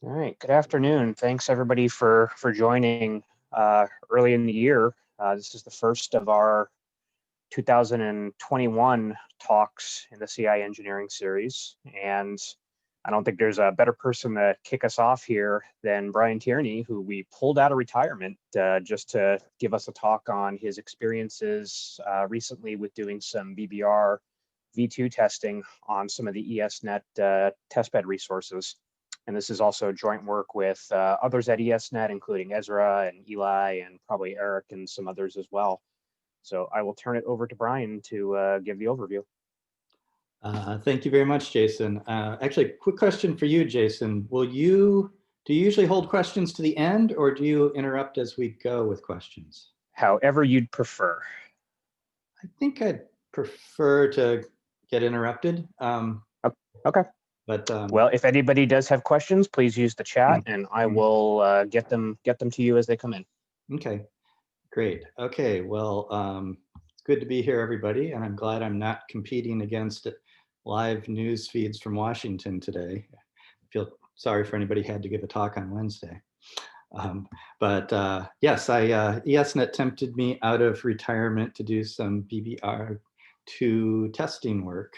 All right, good afternoon. Thanks everybody for joining early in the year. This is the first of our 2021 talks in the CI engineering series. And I don't think there's a better person to kick us off here than Brian Tierney, who we pulled out of retirement just to give us a talk on his experiences recently with doing some bbr2 testing on some of the ESnet testbed resources. And this is also joint work with others at ESnet, including Ezra and Eli and probably Eric and some others as well. So I will turn it over to Brian to give the overview. Thank you very much, Jason. Actually, quick question for you, Jason. Do you usually hold questions to the end, or do you interrupt as we go with questions? However you'd prefer. I think I'd prefer to get interrupted. Okay. But well, if anybody does have questions, please use the chat, and I will get them to you as they come in. Okay, great. Okay, well, it's good to be here, everybody, and I'm glad I'm not competing against live news feeds from Washington today. I feel sorry for anybody who had to give a talk on Wednesday. Yes, ESnet tempted me out of retirement to do some bbr2 testing work.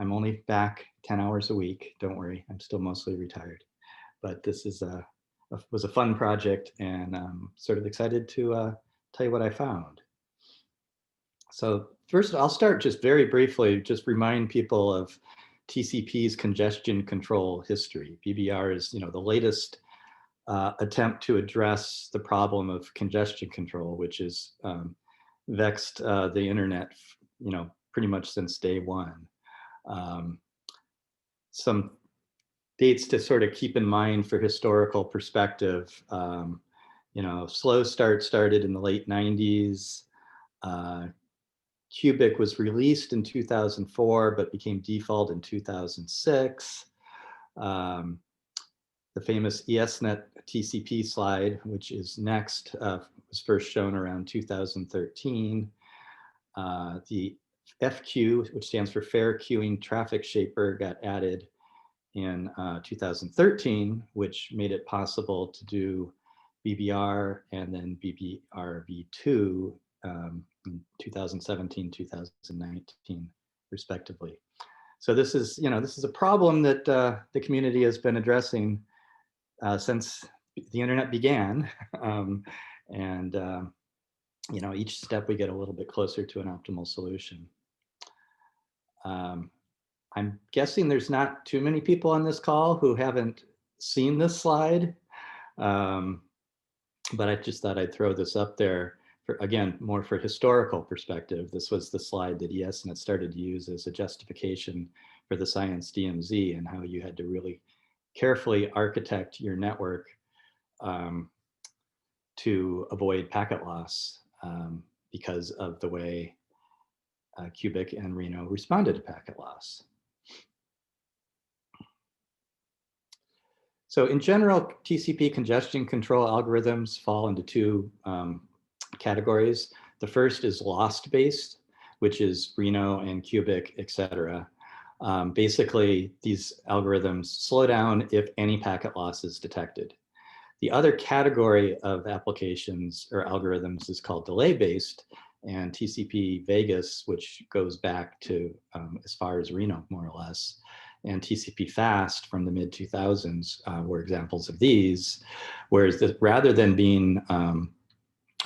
I'm only back 10 hours a week. Don't worry, I'm still mostly retired. But this is was a fun project, and I'm sort of excited to tell you what I found. So first, I'll start just very briefly, just remind people of TCP's congestion control history. BBR is, the latest attempt to address the problem of congestion control, which has vexed the internet, pretty much since day one. Some dates to sort of keep in mind for historical perspective. Slow start started in the late 90s. Cubic was released in 2004, but became default in 2006. The famous ESnet TCP slide, which is next, was first shown around 2013. The FQ, which stands for Fair Queuing Traffic Shaper, got added in 2013, which made it possible to do BBR and then bbr2 in 2017, 2019, respectively. So this is a problem that the community has been addressing since the internet began, each step we get a little bit closer to an optimal solution. I'm guessing there's not too many people on this call who haven't seen this slide, but I just thought I'd throw this up there for, again, more for historical perspective. This was the slide that ESnet started to use as a justification for the Science DMZ and how you had to really carefully architect your network to avoid packet loss because of the way Cubic and Reno responded to packet loss. So in general, TCP congestion control algorithms fall into two categories. The first is loss-based, which is Reno and Cubic, etc. Basically, these algorithms slow down if any packet loss is detected. The other category of applications or algorithms is called delay-based, and TCP Vegas, which goes back to as far as Reno, more or less, and TCP Fast from the mid-2000s were examples of these, whereas rather than being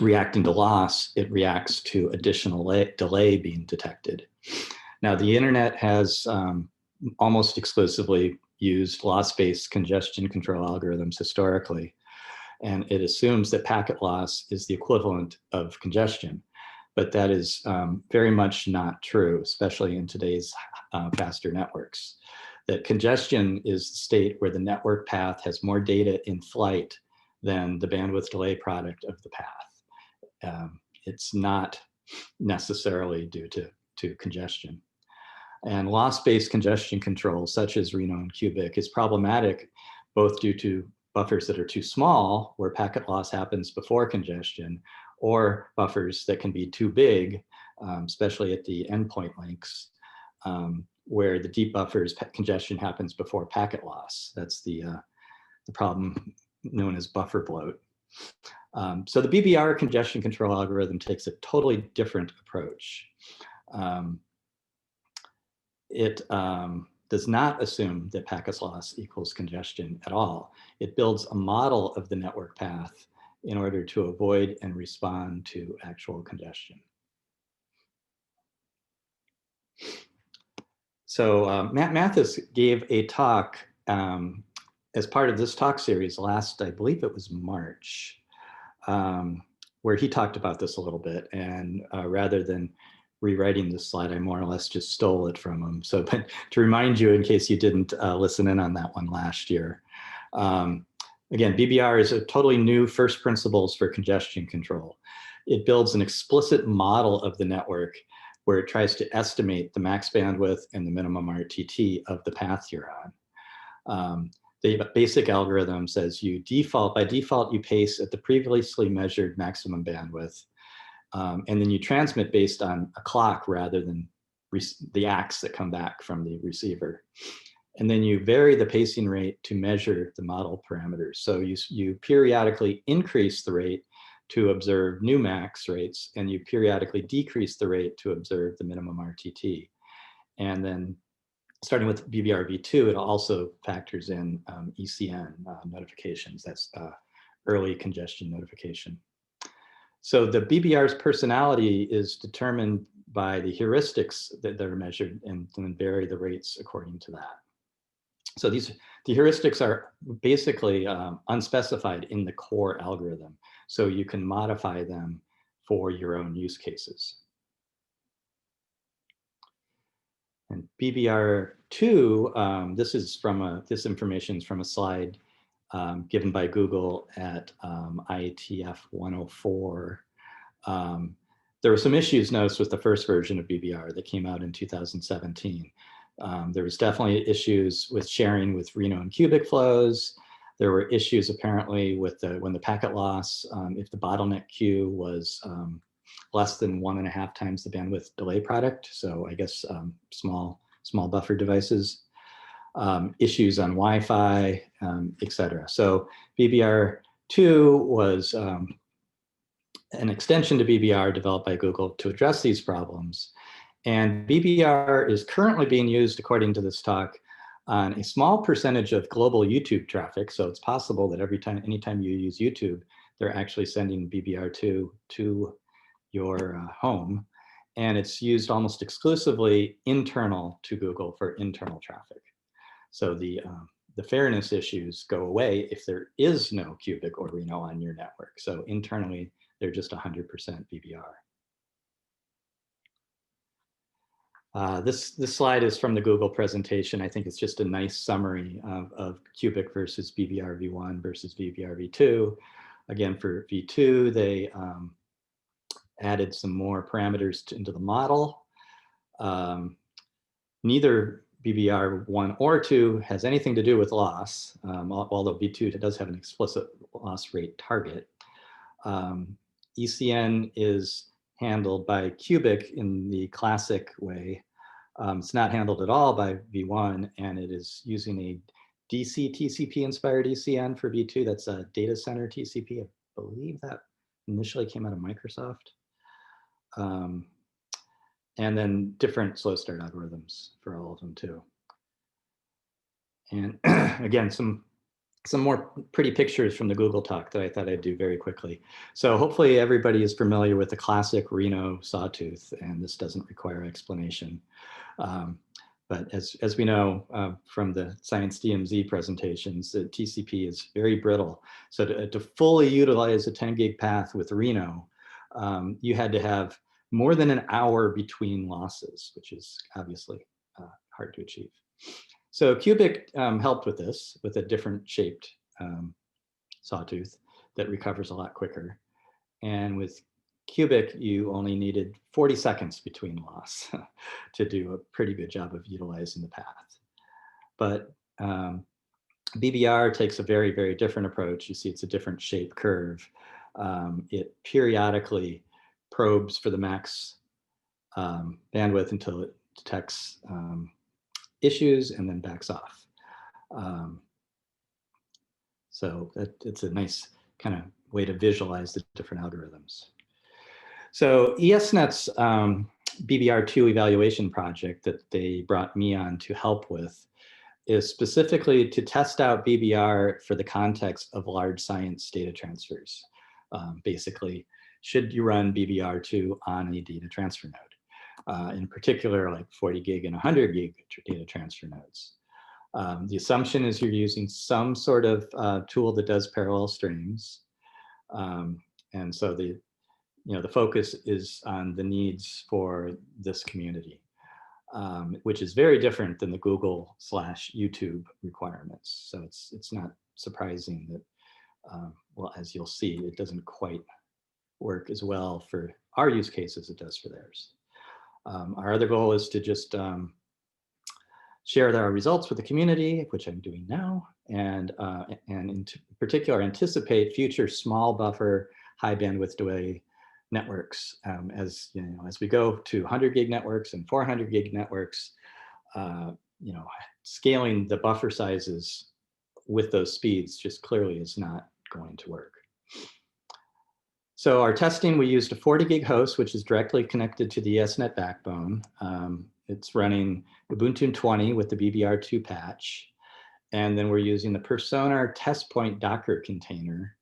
reacting to loss, it reacts to additional delay being detected. Now, the internet has almost exclusively used loss-based congestion control algorithms historically, and it assumes that packet loss is the equivalent of congestion. But that is very much not true, especially in today's faster networks. That congestion is the state where the network path has more data in flight than the bandwidth delay product of the path. It's not necessarily due to congestion. And loss-based congestion control, such as Reno and Cubic, is problematic both due to buffers that are too small, where packet loss happens before congestion, or buffers that can be too big, especially at the endpoint links, where the deep buffers congestion happens before packet loss. That's the problem known as buffer bloat. So the bbr congestion control algorithm takes a totally different approach. It does not assume that packet loss equals congestion at all. It builds a model of the network path in order to avoid and respond to actual congestion. So Mathis gave a talk as part of this talk series last, I believe it was March, where he talked about this a little bit. And rather than rewriting this slide, I more or less just stole it from him. So, but to remind you, in case you didn't listen in on that one last year, again, BBR is a totally new first principles for congestion control. It builds an explicit model of the network where it tries to estimate the max bandwidth and the minimum RTT of the path you're on. The basic algorithm says by default, you pace at the previously measured maximum bandwidth. And then you transmit based on a clock rather than the acts that come back from the receiver. And then you vary the pacing rate to measure the model parameters. So you periodically increase the rate to observe new max rates, and you periodically decrease the rate to observe the minimum RTT. And then starting with bbr2, it also factors in ECN notifications. That's early congestion notification. So the BBR's personality is determined by the heuristics that are measured and then vary the rates according to that. So the heuristics are basically unspecified in the core algorithm. So you can modify them for your own use cases. And BBR2, this information is from a slide given by Google at IETF 104. There were some issues noticed with the first version of BBR that came out in 2017. There was definitely issues with sharing with Reno and cubic flows. There were issues apparently with when the packet loss, if the bottleneck queue was less than 1.5 times the bandwidth delay product. So I guess small buffer devices, issues on Wi-Fi, etc. So BBR2 was an extension to BBR developed by Google to address these problems. And BBR is currently being used, according to this talk, on a small percentage of global YouTube traffic. So it's possible that anytime you use YouTube, they're actually sending BBR2 to your home. And it's used almost exclusively internal to Google for internal traffic. So the fairness issues go away if there is no cubic or Reno on your network. So internally, they're just 100% BBR. This slide is from the Google presentation. I think it's just a nice summary of cubic versus BBR v1 versus BBR v2. Again, for v2, they added some more parameters into the model. Neither BBR1 or 2 has anything to do with loss, although v2 does have an explicit loss rate target. ECN is handled by cubic in the classic way. It's not handled at all by v1, and it is using a DC TCP inspired ECN for v2. That's a data center TCP. I believe that initially came out of Microsoft. And then different slow start algorithms for all of them too. And again, some more pretty pictures from the Google talk that I thought I'd do very quickly. So hopefully everybody is familiar with the classic Reno sawtooth, and this doesn't require explanation. But as we know from the Science DMZ presentations, the TCP is very brittle. So to fully utilize a 10 gig path with Reno, you had to have more than an hour between losses, which is obviously hard to achieve. So cubic helped with this, with a different shaped sawtooth that recovers a lot quicker. And with cubic, you only needed 40 seconds between loss to do a pretty good job of utilizing the path. But BBR takes a very, very different approach. You see it's a different shape curve. It periodically probes for the max bandwidth until it detects issues and then backs off. So it's a nice kind of way to visualize the different algorithms. So ESnet's bbr2 evaluation project that they brought me on to help with is specifically to test out BBR for the context of large science data transfers. Basically, should you run bbr2 on a data transfer node? In particular, like 40 gig and 100 gig data transfer nodes. The assumption is you're using some sort of tool that does parallel streams. And so the focus is on the needs for this community. Which is very different than the Google/YouTube requirements. So it's not surprising that, well, as you'll see, it doesn't quite work as well for our use case as it does for theirs. Our other goal is to just share our results with the community, which I'm doing now, and in particular, anticipate future small buffer, high bandwidth delay networks. As we go to 100 gig networks and 400 gig networks, scaling the buffer sizes with those speeds just clearly is not going to work. So our testing, we used a 40 gig host, which is directly connected to the ESnet backbone. It's running Ubuntu 20 with the bbr2 patch. And then we're using the perfSONAR test point Docker container.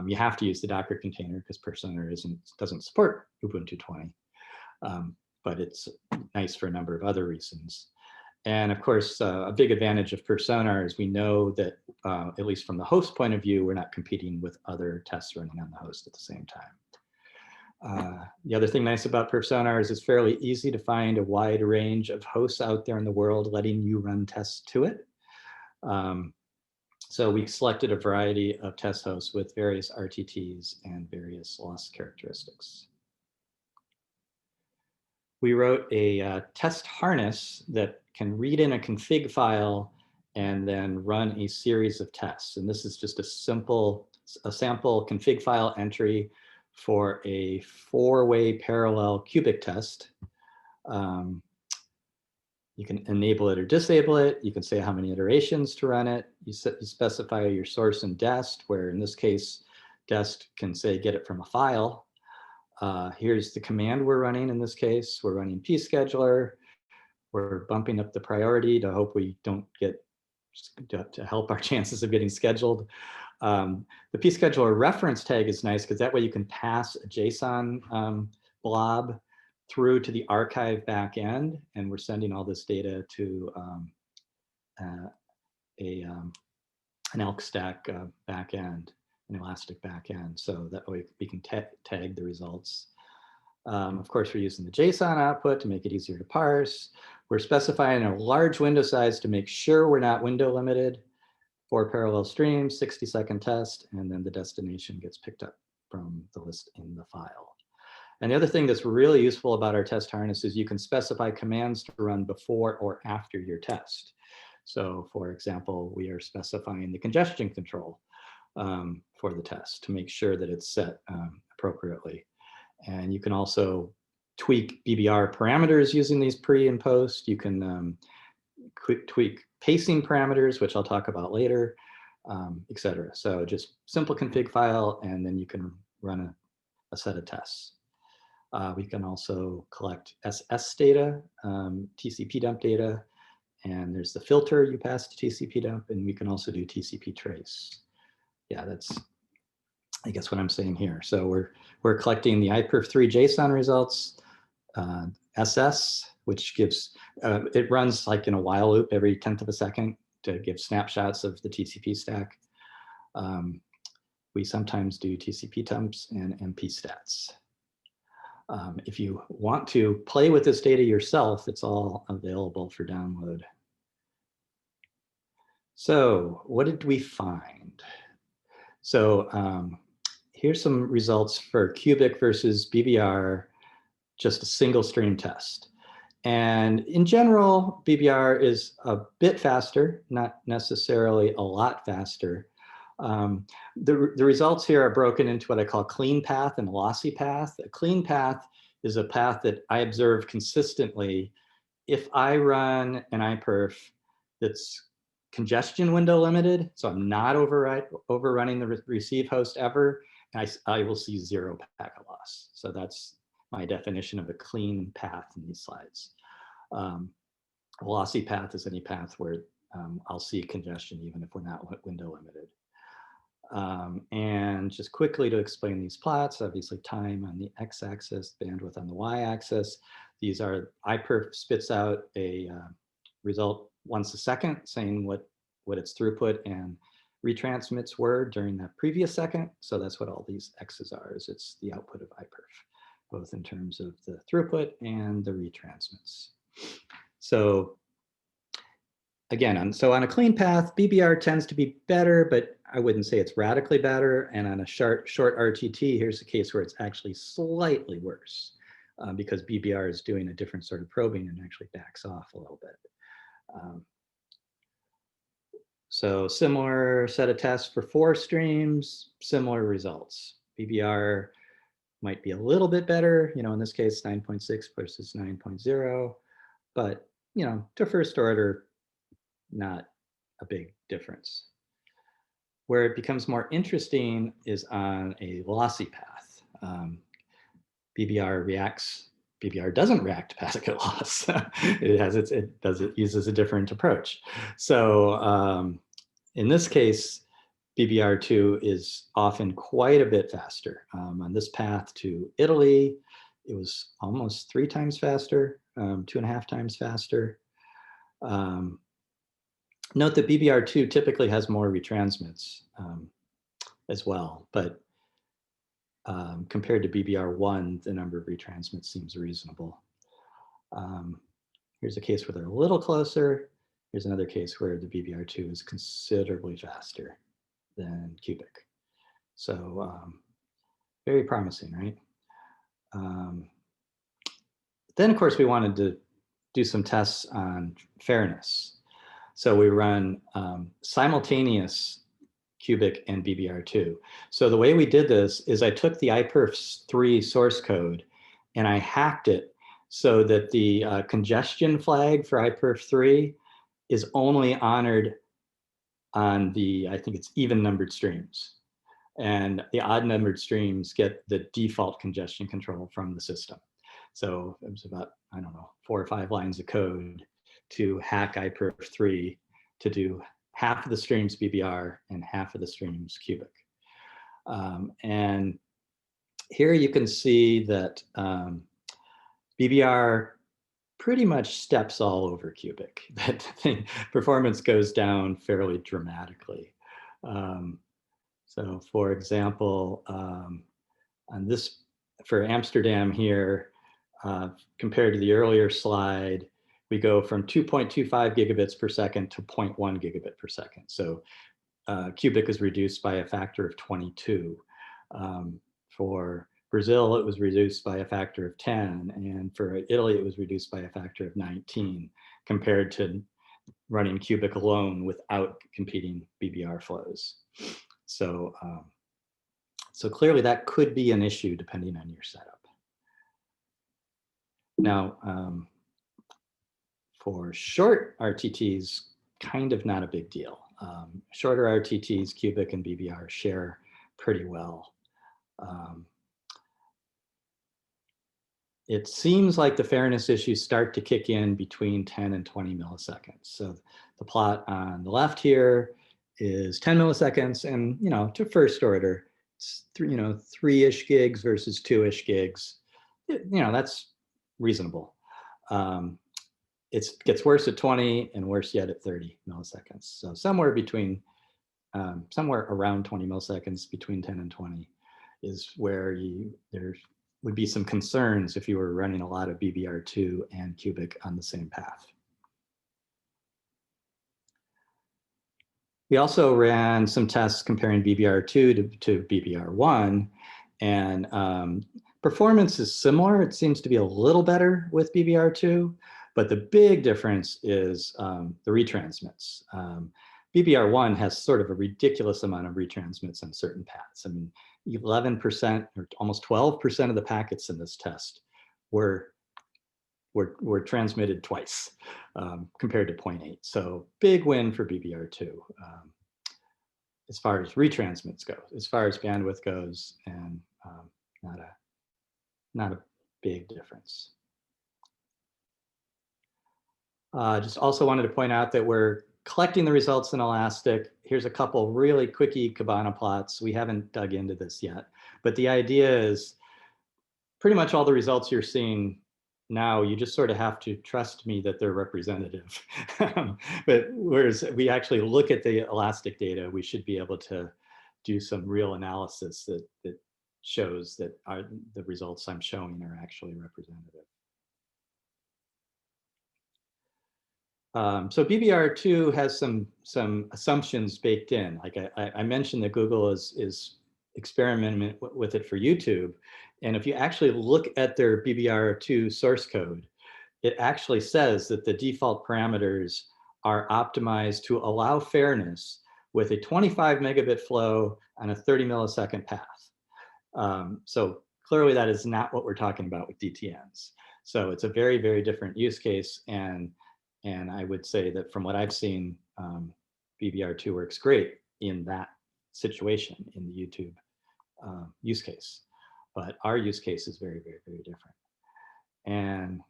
You have to use the Docker container because perfSONAR doesn't support Ubuntu 20, but it's nice for a number of other reasons. And of course, a big advantage of perfSONAR is we know that, at least from the host point of view, we're not competing with other tests running on the host at the same time. The other thing nice about perfSONAR is it's fairly easy to find a wide range of hosts out there in the world letting you run tests to it. So we selected a variety of test hosts with various RTTs and various loss characteristics. We wrote a test harness that can read in a config file and then run a series of tests. And this is just a sample config file entry for a 4-way parallel cubic test. You can enable it or disable it. You can say how many iterations to run it. You specify your source and dest, where in this case, dest can say get it from a file. Here's the command we're running in this case. We're running pscheduler. We're bumping up the priority to hope we don't get, to help our chances of getting scheduled. The pscheduler reference tag is nice because that way you can pass a JSON blob through to the archive backend, and we're sending all this data to an elk stack backend, an elastic backend, so that way we can tag the results. Of course, we're using the JSON output to make it easier to parse. We're specifying a large window size to make sure we're not window limited. 4 parallel streams, 60-second test, and then the destination gets picked up from the list in the file. And the other thing that's really useful about our test harness is you can specify commands to run before or after your test. So for example, we are specifying the congestion control for the test to make sure that it's set appropriately. And you can also tweak BBR parameters using these pre and post. You can tweak pacing parameters, which I'll talk about later, et cetera. So just simple config file, and then you can run a set of tests. We can also collect SS data, TCP dump data, and there's the filter you pass to TCP dump, and we can also do TCP trace. Yeah, that's, I guess, what I'm saying here. So we're collecting the iperf3 JSON results, SS, which gives, it runs like in a while loop every 1/10 of a second to give snapshots of the TCP stack. We sometimes do TCP dumps and MP stats. If you want to play with this data yourself, it's all available for download. So what did we find? So here's some results for cubic versus BBR, just a single stream test. And in general, BBR is a bit faster, not necessarily a lot faster. The results here are broken into what I call clean path and lossy path. A clean path is a path that I observe consistently if I run an iPerf that's congestion window limited, so I'm not overrunning the receive host ever, I will see 0 packet loss. So that's my definition of a clean path in these slides. A lossy path is any path where I'll see congestion even if we're not window limited. And just quickly to explain these plots, obviously time on the x-axis, bandwidth on the y-axis. These are, iPerf spits out a result once a second saying what its throughput and retransmits were during that previous second. So that's what all these x's are, is it's the output of iPerf, both in terms of the throughput and the retransmits. So again, so on a clean path, BBR tends to be better, but I wouldn't say it's radically better. And on a short RTT, here's a case where it's actually slightly worse because BBR is doing a different sort of probing and actually backs off a little bit. So similar set of tests for 4 streams, similar results. BBR might be a little bit better, in this case, 9.6 versus 9.0, but, to first order, not a big difference. Where it becomes more interesting is on a lossy path. BBR doesn't react to packet loss. It uses a different approach. So in this case, BBR2 is often quite a bit faster. On this path to Italy, it was almost 3 times faster, 2.5 times faster. Note that BBR2 typically has more retransmits as well, but compared to BBR1, the number of retransmits seems reasonable. Here's a case where they're a little closer. Here's another case where the BBR2 is considerably faster than cubic. So very promising, right? Then, of course, we wanted to do some tests on fairness. So we run simultaneous cubic and BBR2. So the way we did this is I took the iPerf3 source code and I hacked it so that the congestion flag for iPerf3 is only honored on the, I think it's even numbered streams. And the odd numbered streams get the default congestion control from the system. So it was about, I don't know, 4 or 5 lines of code to hack iPerf3 to do half of the streams BBR and half of the streams cubic. And here you can see that BBR pretty much steps all over cubic. That thing, performance goes down fairly dramatically. So for example, on this, for Amsterdam here, compared to the earlier slide, we go from 2.25 gigabits per second to 0.1 gigabit per second. So cubic is reduced by a factor of 22. For Brazil, it was reduced by a factor of 10. And for Italy, it was reduced by a factor of 19 compared to running cubic alone without competing BBR flows. So, so clearly that could be an issue depending on your setup. Now, for short RTTs, kind of not a big deal. Shorter RTTs, cubic and BBR share pretty well. It seems like the fairness issues start to kick in between 10 and 20 milliseconds. So the plot on the left here is 10 milliseconds, and to first order, it's 3-ish gigs versus 2-ish gigs. That's reasonable. It gets worse at 20 and worse yet at 30 milliseconds. So somewhere between, somewhere around 20 milliseconds between 10 and 20 is where there would be some concerns if you were running a lot of BBR2 and cubic on the same path. We also ran some tests comparing BBR2 to BBR1, and performance is similar. It seems to be a little better with BBR2, but the big difference is the retransmits. BBR1 has sort of a ridiculous amount of retransmits on certain paths. I mean, 11% or almost 12% of the packets in this test were were transmitted twice compared to 0.8. So big win for bbr2 as far as retransmits go. As far as bandwidth goes, and not a big difference. Just also wanted to point out that we're collecting the results in Elastic. Here's a couple really quickie Kibana plots. We haven't dug into this yet, but the idea is pretty much all the results you're seeing now, you just sort of have to trust me that they're representative. But whereas we actually look at the Elastic data, we should be able to do some real analysis that shows that the results I'm showing are actually representative. So bbr2 has some assumptions baked in. Like I mentioned that Google is experimenting with it for YouTube. And if you actually look at their bbr2 source code, it actually says that the default parameters are optimized to allow fairness with a 25 megabit flow and a 30 millisecond path. So clearly that is not what we're talking about with DTNs. So it's a very, very different use case. And I would say that from what I've seen, bbr2 works great in that situation in the YouTube use case. But our use case is very, very, very different. And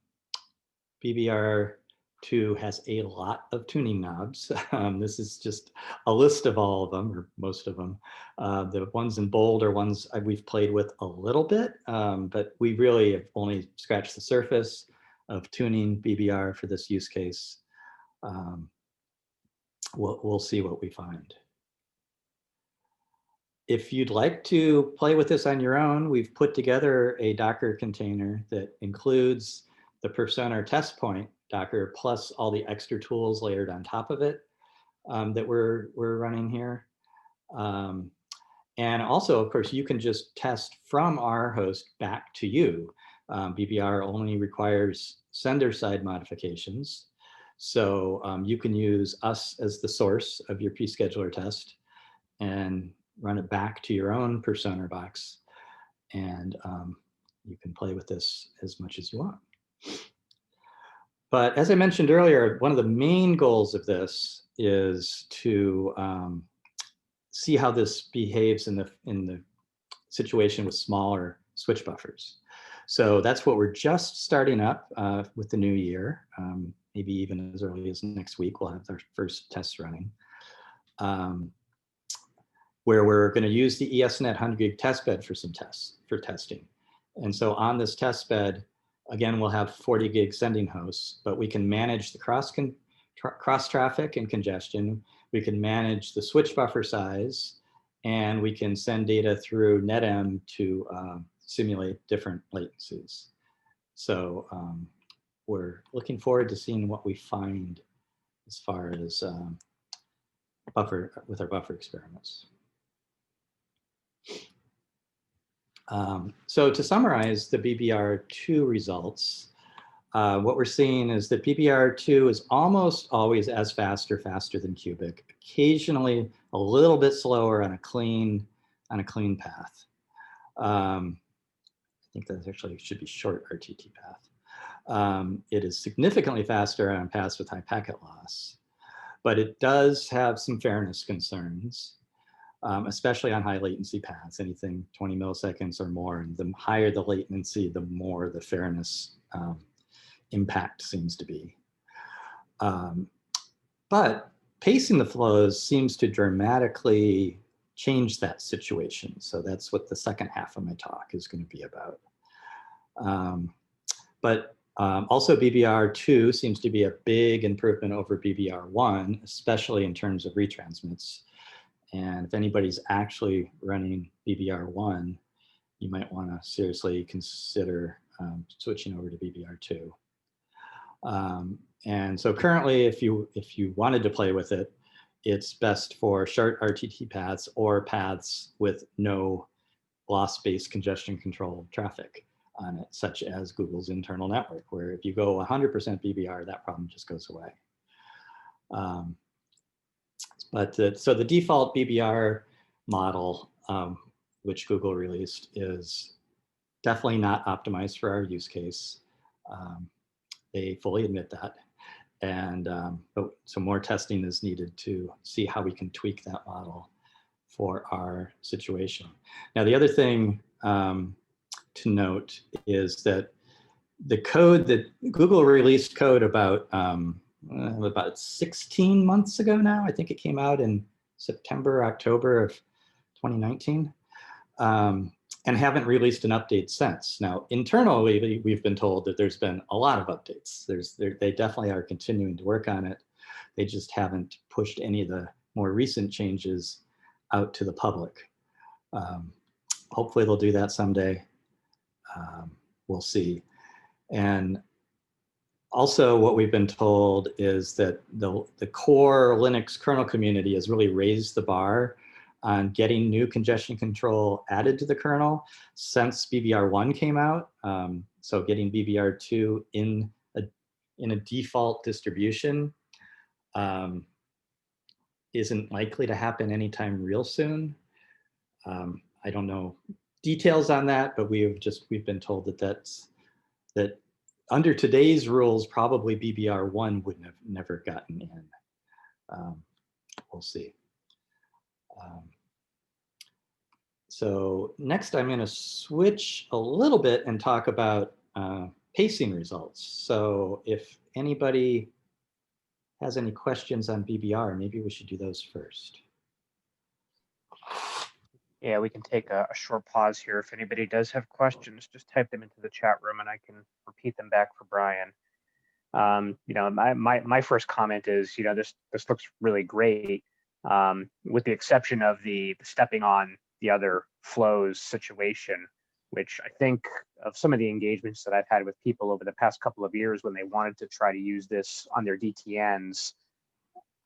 bbr2 has a lot of tuning knobs. This is just a list of all of them, or most of them. The ones in bold are ones we've played with a little bit, but we really have only scratched the surface of tuning BBR for this use case. We'll see what we find. If you'd like to play with this on your own, we've put together a Docker container that includes the perfSONAR test point Docker plus all the extra tools layered on top of it that we're running here. And also, of course, you can just test from our host back to you. BBR only requires sender side modifications. So you can use us as the source of your pscheduler test and run it back to your own perfSONAR box. And you can play with this as much as you want. But as I mentioned earlier, one of the main goals of this is to see how this behaves in the situation with smaller switch buffers. So that's what we're just starting up with the new year. Maybe even as early as next week, we'll have our first tests running, where we're going to use the ESnet 100 gig testbed for some tests for testing. And so on this testbed, again, we'll have 40 gig sending hosts, but we can manage the cross traffic and congestion. We can manage the switch buffer size, and we can send data through NetM to simulate different latencies. So we're looking forward to seeing what we find as far as with our buffer experiments. So to summarize the BBR2 results, what we're seeing is that BBR2 is almost always as fast or faster than Cubic, occasionally a little bit slower on a clean path. I think that actually should be short RTT path. It is significantly faster on paths with high packet loss, but it does have some fairness concerns, especially on high latency paths, anything 20 milliseconds or more. And the higher the latency, the more the fairness impact seems to be. But pacing the flows seems to dramatically change that situation. So that's what the second half of my talk is going to be about. Also BBR2 seems to be a big improvement over BBR1, especially in terms of retransmits. And if anybody's actually running BBR1, you might want to seriously consider switching over to BBR2. And so currently, if you wanted to play with it, it's best for short RTT paths or paths with no loss-based congestion control traffic on it, such as Google's internal network, where if you go 100% BBR, that problem just goes away. So the default BBR model, which Google released, is definitely not optimized for our use case. They fully admit that. And but some more testing is needed to see how we can tweak that model for our situation. Now, the other thing to note is that the code that Google released code about 16 months ago now. I think it came out in September, October of 2019, and haven't released an update since. Now, internally, we've been told that there's been a lot of updates. They definitely are continuing to work on it. They just haven't pushed any of the more recent changes out to the public. Hopefully they'll do that someday. We'll see. And also what we've been told is that the core Linux kernel community has really raised the bar on getting new congestion control added to the kernel since bbr1 came out. So getting bbr2 in a default distribution isn't likely to happen anytime real soon. I don't know details on that, but we've been told that under today's rules, probably bbr1 wouldn't have never gotten in. We'll see. So next I'm going to switch a little bit and talk about pacing results. So if anybody has any questions on BBR, maybe we should do those first. Yeah, we can take a short pause here. If anybody does have questions, just type them into the chat room and I can repeat them back for Brian. You know, my first comment is, you know, this looks really great, with the exception of the stepping on the other flows situation, which I think of some of the engagements that I've had with people over the past couple of years when they wanted to try to use this on their DTNs.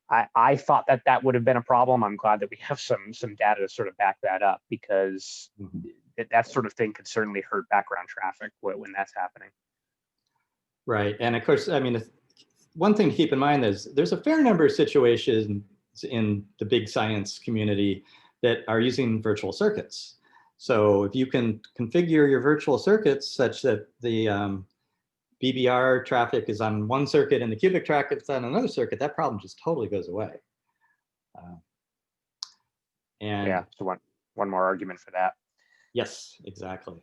I thought that would have been a problem. I'm glad that we have some data to sort of back that up, because that sort of thing could certainly hurt background traffic when that's happening. Right, and of course, I mean, one thing to keep in mind is there's a fair number of situations in the big science community that are using virtual circuits. So if you can configure your virtual circuits such that the BBR traffic is on one circuit and the cubic traffic is on another circuit, that problem just totally goes away. And yeah, so one more argument for that. Yes, exactly.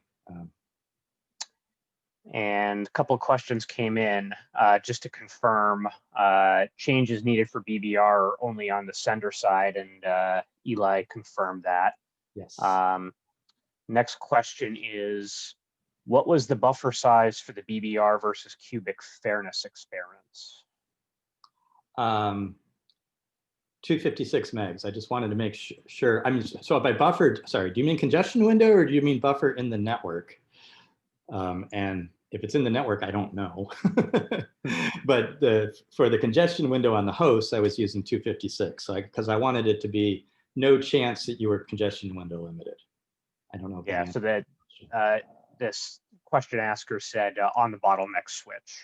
And a couple of questions came in just to confirm changes needed for BBR only on the sender side, and Eli confirmed that. Yes. Next question is, what was the buffer size for the BBR versus cubic fairness experiments? 256 megs. I just wanted to make sure. I mean, so if I buffered, sorry, do you mean congestion window or do you mean buffer in the network? And if it's in the network, I don't know. But for the congestion window on the host, I was using 256, because I wanted it to be no chance that you were congestion window limited. I don't know. Yeah, so that this question asker said on the bottleneck switch.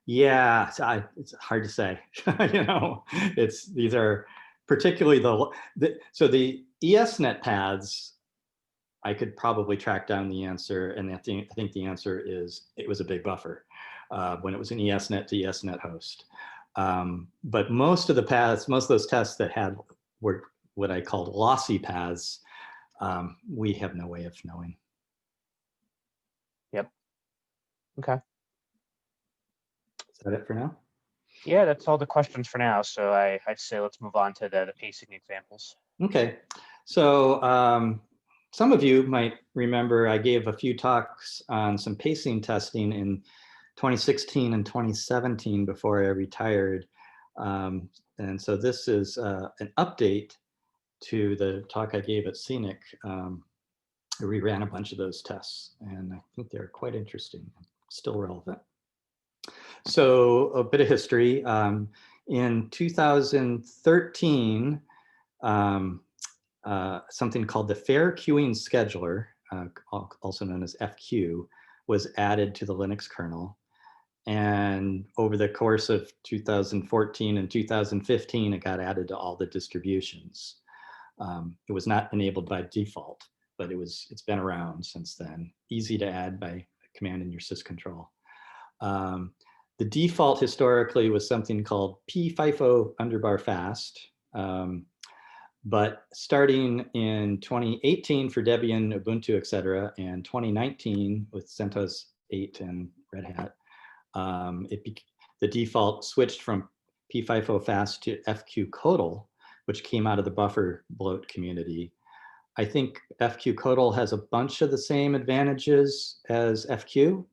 Yeah, it's hard to say. You know, these are particularly so the ESnet paths. I could probably track down the answer, and I think the answer is it was a big buffer when it was an ESnet to ESnet host. But most of the paths, most of those tests that were what I called lossy paths, we have no way of knowing. Yep. Okay. Is that it for now? Yeah, that's all the questions for now. So I'd say let's move on to the pacing examples. Okay. So some of you might remember I gave a few talks on some pacing testing in 2016 and 2017 before I retired. And so this is an update to the talk I gave at Scenic. I reran a bunch of those tests, and I think they're quite interesting, still relevant. So a bit of history. In 2013, something called the Fair Queuing Scheduler, also known as FQ, was added to the Linux kernel. And over the course of 2014 and 2015, it got added to all the distributions. It was not enabled by default, but it's been around since then. Easy to add by command in your syscontrol. the default historically was something called pFIFO underbar fast. But starting in 2018 for Debian, Ubuntu, et cetera, and 2019 with CentOS 8 and Red Hat, the default switched from pFIFO fast to fqcodal, which came out of the buffer bloat community. I think fqcodal has a bunch of the same advantages as fq,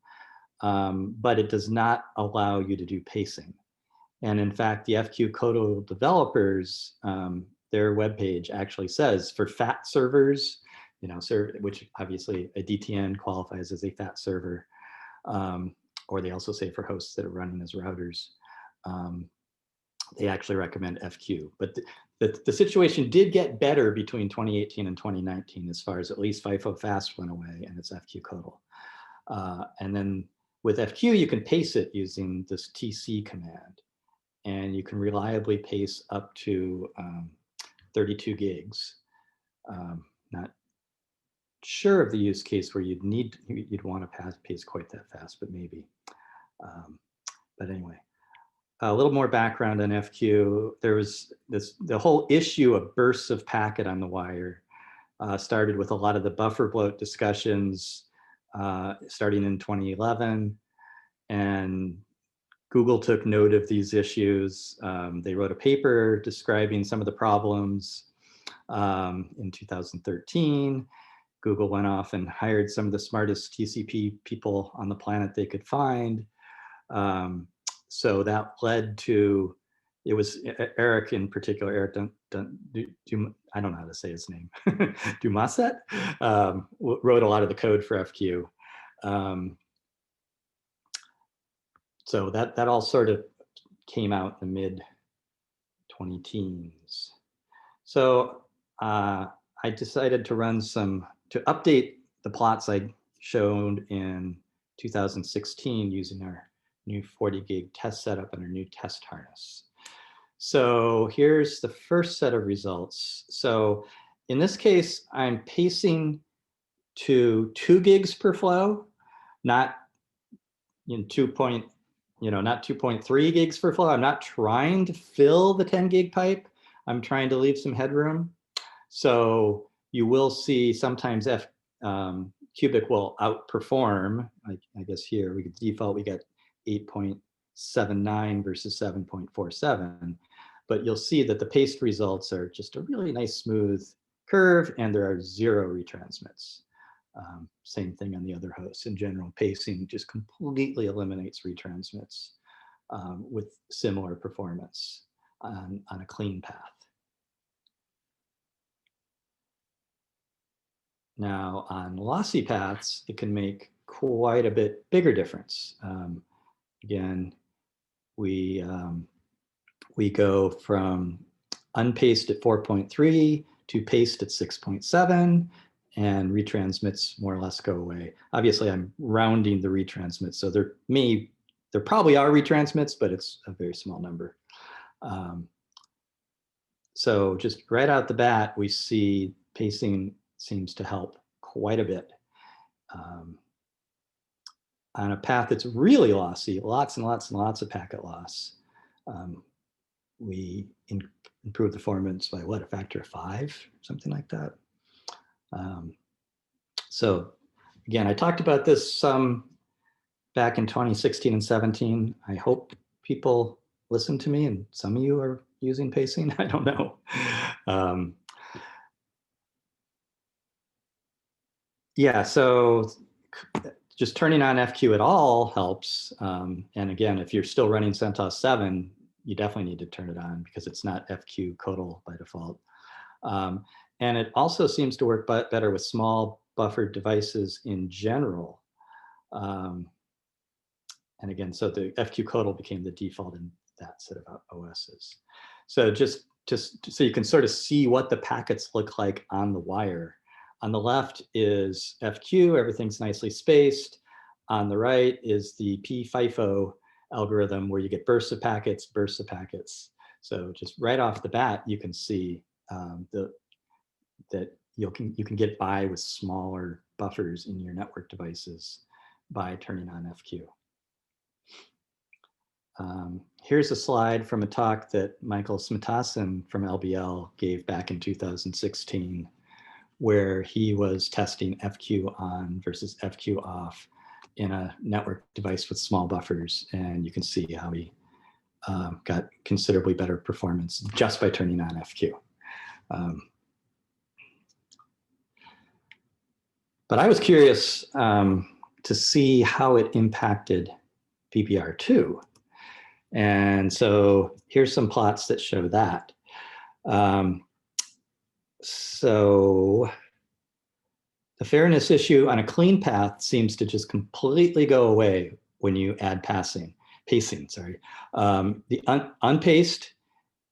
but it does not allow you to do pacing. And in fact, the fqcodal developers, their webpage actually says for fat servers, which obviously a DTN qualifies as a fat server, or they also say for hosts that are running as routers, they actually recommend fq. But the situation did get better between 2018 and 2019 as far as at least FIFO fast went away and it's fqcodal. And then with fq, you can pace it using this tc command. And you can reliably pace up to 32 gigs. Not sure of the use case where you'd want to pace quite that fast, but maybe. But anyway, a little more background on FQ. There was the whole issue of bursts of packet on the wire started with a lot of the buffer bloat discussions starting in 2011. And Google took note of these issues. They wrote a paper describing some of the problems in 2013. Google went off and hired some of the smartest TCP people on the planet they could find. So that led to, it was Eric in particular, Eric, I don't know how to say his name, Dumaset, wrote a lot of the code for FQ. So that all sort of came out in the mid 20-teens. So I decided to update the plots I showed in 2016 using our new 40 gig test setup and our new test harness. So here's the first set of results. So in this case, I'm pacing to 2 gigs per flow, not not 2.3 gigs per flow. I'm not trying to fill the 10 gig pipe. I'm trying to leave some headroom. So you will see sometimes Cubic will outperform. I guess here we could default, we get 8.79 versus 7.47. But you'll see that the paced results are just a really nice smooth curve, and there are 0 retransmits. Same thing on the other hosts. In general, pacing just completely eliminates retransmits with similar performance on a clean path. Now, on lossy paths, it can make quite a bit bigger difference. Again, we go from unpaced at 4.3 to paced at 6.7, and retransmits more or less go away. Obviously, I'm rounding the retransmits, so there probably are retransmits, but it's a very small number. So just right out the bat, we see pacing seems to help quite a bit. On a path that's really lossy, lots and lots and lots of packet loss, we improve the performance by what, a factor of 5, something like that. So again, I talked about this some back in 2016 and 17. I hope people listen to me, and some of you are using pacing. I don't know. Yeah, so just turning on FQ at all helps. And again, if you're still running CentOS 7, you definitely need to turn it on because it's not fqcodal by default. And it also seems to work better with small buffered devices in general. And again, so the fqcodal became the default in that set of OSs. So just so you can sort of see what the packets look like on the wire. On the left is FQ, everything's nicely spaced. On the right is the pFIFO algorithm where you get bursts of packets. So just right off the bat, you can see that you can get by with smaller buffers in your network devices by turning on FQ. Here's a slide from a talk that Michael Smitasin from LBL gave back in 2016, where he was testing FQ on versus FQ off in a network device with small buffers. And you can see how he got considerably better performance just by turning on FQ. But I was curious to see how it impacted bbr2. And so here's some plots that show that. So the fairness issue on a clean path seems to just completely go away when you add pacing. The unpaced,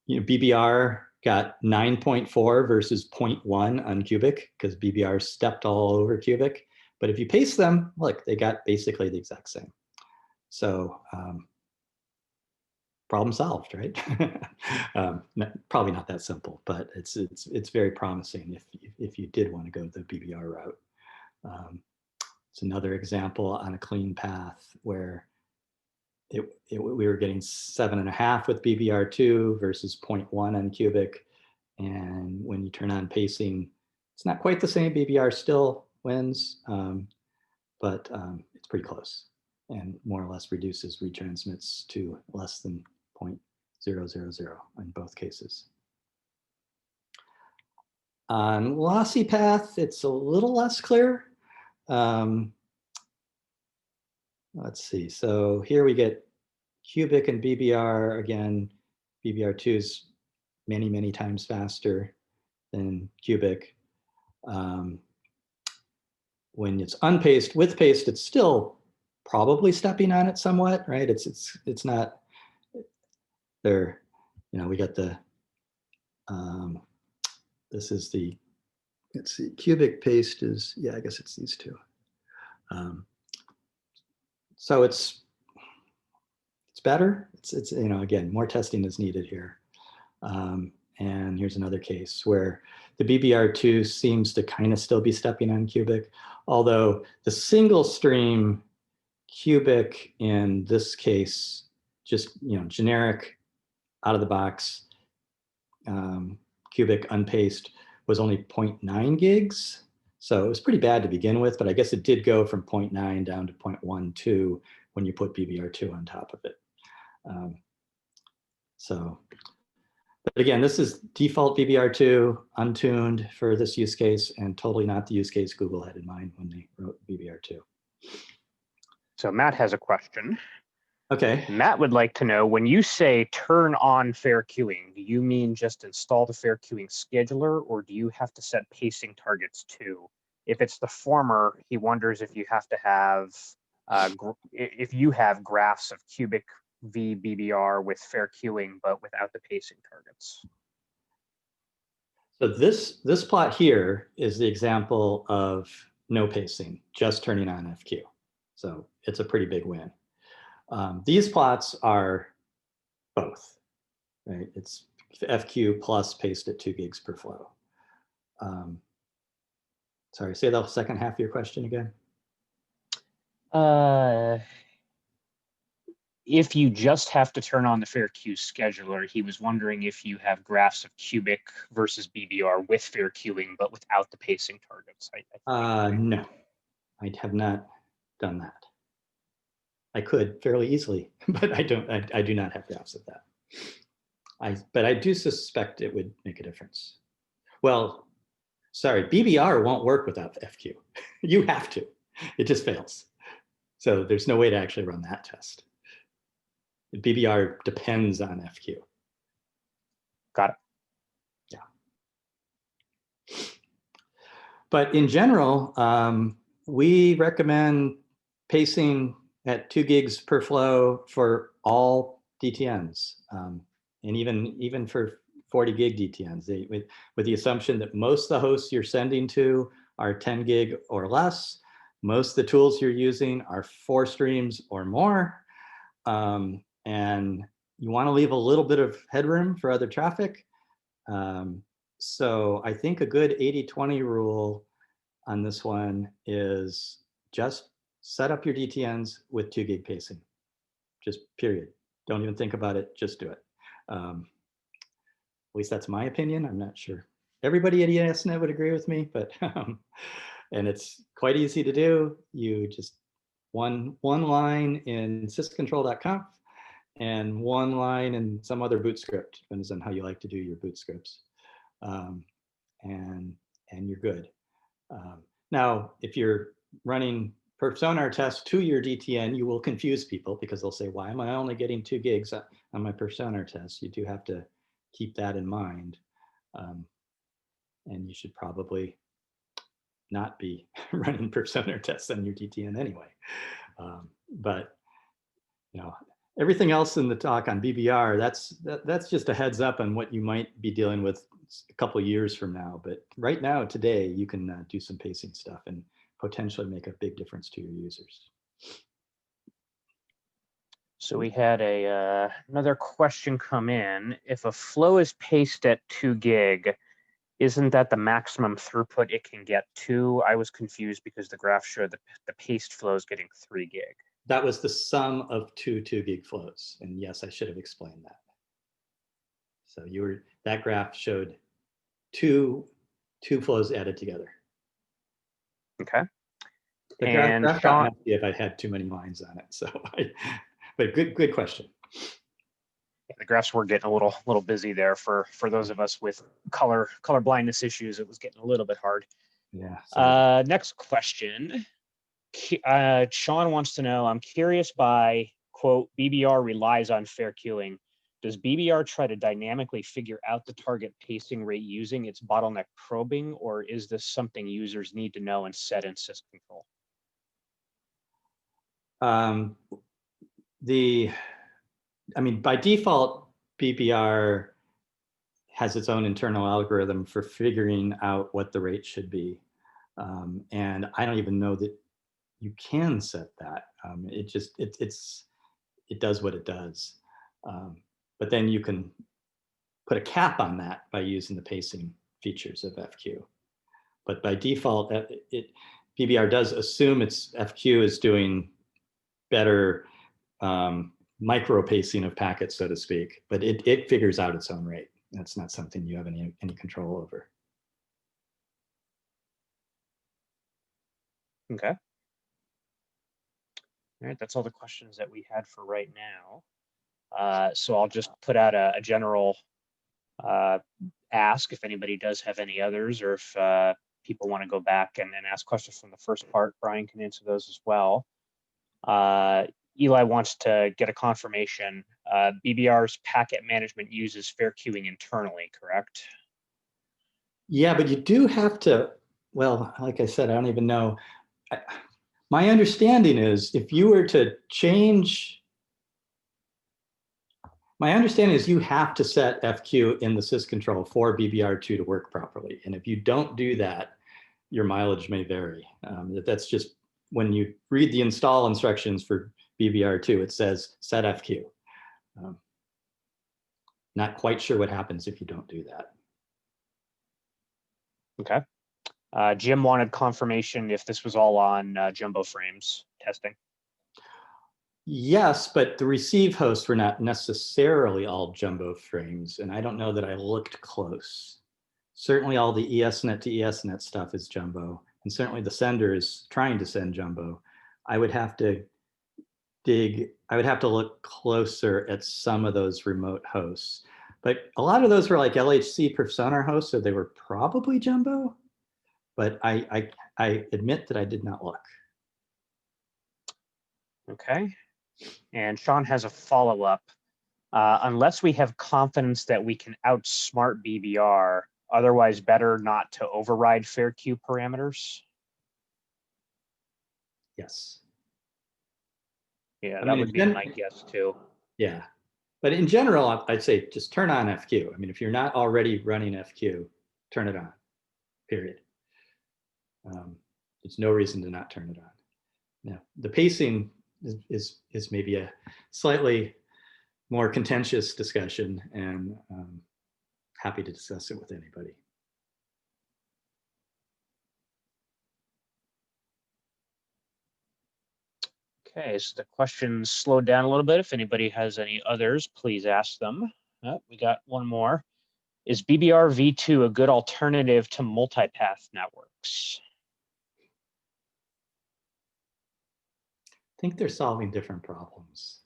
BBR got 9.4 versus 0.1 on cubic because BBR stepped all over cubic. But if you pace them, look, they got basically the exact same. So problem solved, right? Probably not that simple, but it's very promising if you did want to go the BBR route. It's another example on a clean path where we were getting 7.5 with bbr2 versus 0.1 on cubic, and when you turn on pacing, it's not quite the same. BBR still wins, but it's pretty close, and more or less reduces retransmits to less than 0.000 in both cases. On lossy path, it's a little less clear. Let's see. So here we get cubic and BBR. Again, BBR2 is many, many times faster than cubic. When it's unpaced, with paced, it's still probably stepping on it somewhat, right? It's not there. We got the this is the, let's see, cubic paste is, yeah, I guess it's these two. So it's better. It's again, more testing is needed here. And here's another case where the BBR2 seems to kind of still be stepping on cubic, although the single stream cubic in this case, just generic out of the box cubic unpaced was only 0.9 gigs. So it was pretty bad to begin with, but I guess it did go from 0.9 down to 0.12 when you put bbr2 on top of it. But again, this is default bbr2, untuned for this use case, and totally not the use case Google had in mind when they wrote bbr2. So Matt has a question. Okay. Matt would like to know, when you say turn on fair queuing, do you mean just install the fair queuing scheduler, or do you have to set pacing targets too? If it's the former, he wonders if you have to have, if you have graphs of cubic v BBR with fair queuing, but without the pacing targets. So this plot here is the example of no pacing, just turning on FQ. So it's a pretty big win. These plots are both, right? It's FQ plus paced at 2 gigs per flow. Sorry, say the second half of your question again. If you just have to turn on the fair queue scheduler, he was wondering if you have graphs of cubic versus BBR with fair queuing, but without the pacing targets. No, I have not done that. I could fairly easily, but I do not have graphs of that. But I do suspect it would make a difference. Well, sorry, BBR won't work without FQ. You have to. It just fails. So there's no way to actually run that test. BBR depends on FQ. Got it. Yeah. But in general, we recommend pacing at 2 gigs per flow for all DTNs, and even for 40 gig DTNs, with the assumption that most of the hosts you're sending to are 10 gig or less. Most of the tools you're using are 4 streams or more. And you want to leave a little bit of headroom for other traffic. So I think a good 80-20 rule on this one is just set up your DTNs with 2 gig pacing, just period. Don't even think about it, just do it. At least that's my opinion. I'm not sure everybody at ESnet would agree with me, but and it's quite easy to do. You just one line in syscontrol.conf and one line in some other boot script, depends on how you like to do your boot scripts, and you're good. Now, if you're running perfSONAR tests to your DTN, you will confuse people because they'll say, why am I only getting 2 gigs on my perfSONAR test? You do have to keep that in mind. And you should probably not be running perfSONAR tests on your DTN anyway. But you know, everything else in the talk on BBR, that's just a heads up on what you might be dealing with a couple of years from now. But right now, today, you can do some pacing stuff and potentially make a big difference to your users. So we had another question come in. If a flow is paced at 2 gig, isn't that the maximum throughput it can get to? I was confused because the graph showed the paced flow is getting 3 gig. That was the sum of 2 2-gig flows. And yes, I should have explained that. So that graph showed two flows added together. Okay. The graph got messy if I had too many lines on it. So, but good question. Yeah, the graphs were getting a little busy there for those of us with color blindness issues. It was getting a little bit hard. Yeah. Next question. Sean wants to know, I'm curious by, quote, BBR relies on fair queuing. Does BBR try to dynamically figure out the target pacing rate using its bottleneck probing, or is this something users need to know and set in syscontrol? I mean, by default, BBR has its own internal algorithm for figuring out what the rate should be. And I don't even know that you can set that. It does what it does. But then you can put a cap on that by using the pacing features of FQ. But by default, BBR does assume its FQ is doing better micro pacing of packets, so to speak, but it figures out its own rate. That's not something you have any control over. Okay. All right, that's all the questions that we had for right now. So I'll just put out a general ask if anybody does have any others, or if people want to go back and ask questions from the first part. Brian can answer those as well. Eli wants to get a confirmation. BBR's packet management uses fair queuing internally, correct? Yeah, but you do have to, well, like I said, I don't even know. My understanding is if you were to change, my understanding is you have to set FQ in the syscontrol for bbr2 to work properly. And if you don't do that, your mileage may vary. That's just when you read the install instructions for bbr2, it says set FQ. Not quite sure what happens if you don't do that. Okay. Jim wanted confirmation if this was all on jumbo frames testing. Yes, but the receive hosts were not necessarily all jumbo frames, and I don't know that I looked close. Certainly all the ESnet to ESnet stuff is jumbo, and certainly the sender is trying to send jumbo. I would have to look closer at some of those remote hosts. But a lot of those were like LHC perfSONAR hosts, so they were probably jumbo, but I admit that I did not look. Okay. And Sean has a follow-up. Unless we have confidence that we can outsmart BBR, otherwise better not to override fair queue parameters? Yes. Yeah, that would be my guess too. Yeah. But in general, I'd say just turn on FQ. I mean, if you're not already running FQ, turn it on, period. There's no reason to not turn it on. Now, the pacing is maybe a slightly more contentious discussion, and happy to discuss it with anybody. Okay, so the questions slowed down a little bit. If anybody has any others, please ask them. Oh, we got one more. Is bbr2 a good alternative to multipath networks? I think they're solving different problems.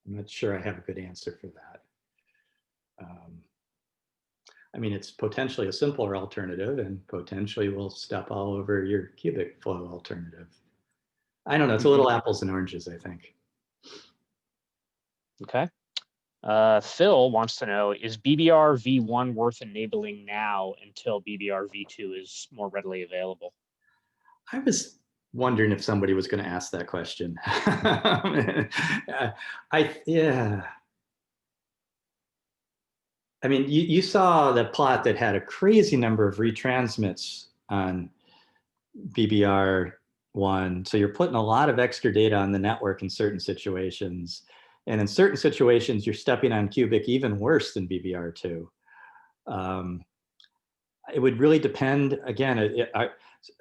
I'm not sure I have a good answer for that. I mean, it's potentially a simpler alternative and potentially will step all over your cubic flow alternative. I don't know, it's a little apples and oranges, I think. Okay. Phil wants to know, is BBR v1 worth enabling now until BBR v2 is more readily available? I was wondering if somebody was going to ask that question. Yeah. I mean, you saw the plot that had a crazy number of retransmits on BBR1. So you're putting a lot of extra data on the network in certain situations. And in certain situations, you're stepping on cubic even worse than BBR2. It would really depend, again,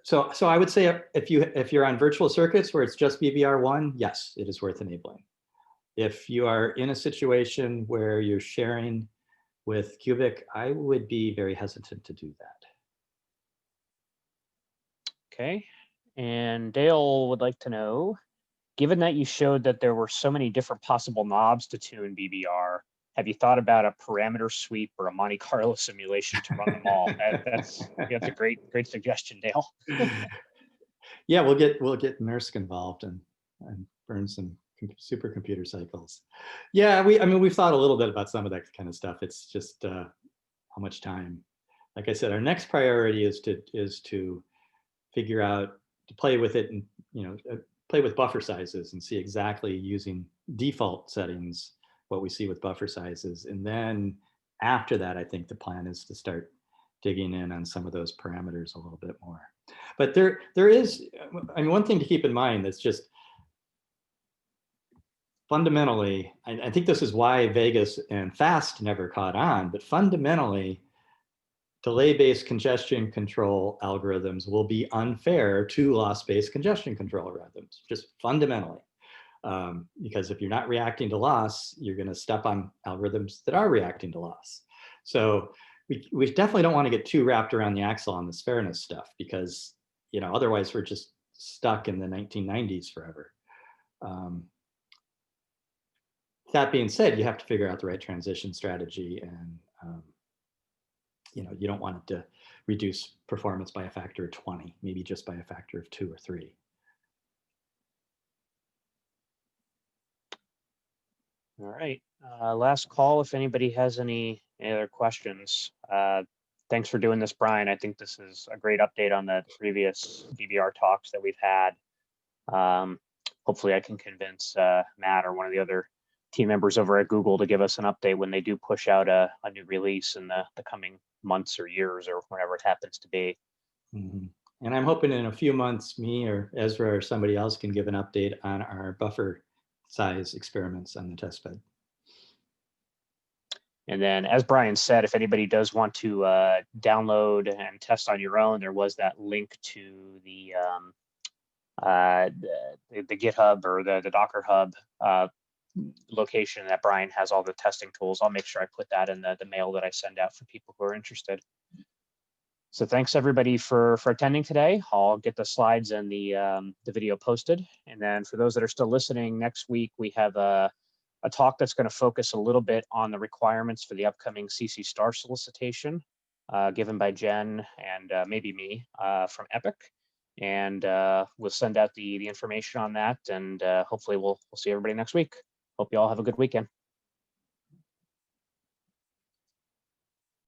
so I would say if you're on virtual circuits where it's just BBR1, yes, it is worth enabling. If you are in a situation where you're sharing with cubic, I would be very hesitant to do that. Okay, and Dale would like to know, given that you showed that there were so many different possible knobs to tune BBR, have you thought about a parameter sweep or a Monte Carlo simulation to run them all? That's a great suggestion, Dale. Yeah, we'll get NERSC involved and burn some supercomputer cycles. Yeah, I mean, we've thought a little bit about some of that kind of stuff. It's just how much time. Like I said, our next priority is to figure out, to play with it and play with buffer sizes and see exactly using default settings what we see with buffer sizes. And then after that, I think the plan is to start digging in on some of those parameters a little bit more. But there is, I mean, one thing to keep in mind that's just fundamentally, I think this is why Vegas and FAST never caught on, but fundamentally, delay-based congestion control algorithms will be unfair to loss-based congestion control algorithms, just fundamentally. Because if you're not reacting to loss, you're going to step on algorithms that are reacting to loss. So we definitely don't want to get too wrapped around the axle on this fairness stuff, because otherwise we're just stuck in the 1990s forever. That being said, you have to figure out the right transition strategy, and you don't want it to reduce performance by a factor of 20, maybe just by a factor of 2 or 3. All right, last call if anybody has any other questions. Thanks for doing this, Brian. I think this is a great update on the previous BBR talks that we've had. Hopefully I can convince Matt or one of the other team members over at Google to give us an update when they do push out a new release in the coming months or years or whenever it happens to be. Mm-hmm. And I'm hoping in a few months, me or Ezra or somebody else can give an update on our buffer size experiments on the testbed. And then, as Brian said, if anybody does want to download and test on your own, there was that link to the GitHub or the Docker Hub location that Brian has all the testing tools. I'll make sure I put that in the mail that I send out for people who are interested. So thanks everybody for attending today. I'll get the slides and the video posted. And then for those that are still listening, next week we have a talk that's going to focus a little bit on the requirements for the upcoming CC star solicitation given by Jen and maybe me from Epic. And we'll send out the information on that, and hopefully we'll see everybody next week. Hope you all have a good weekend.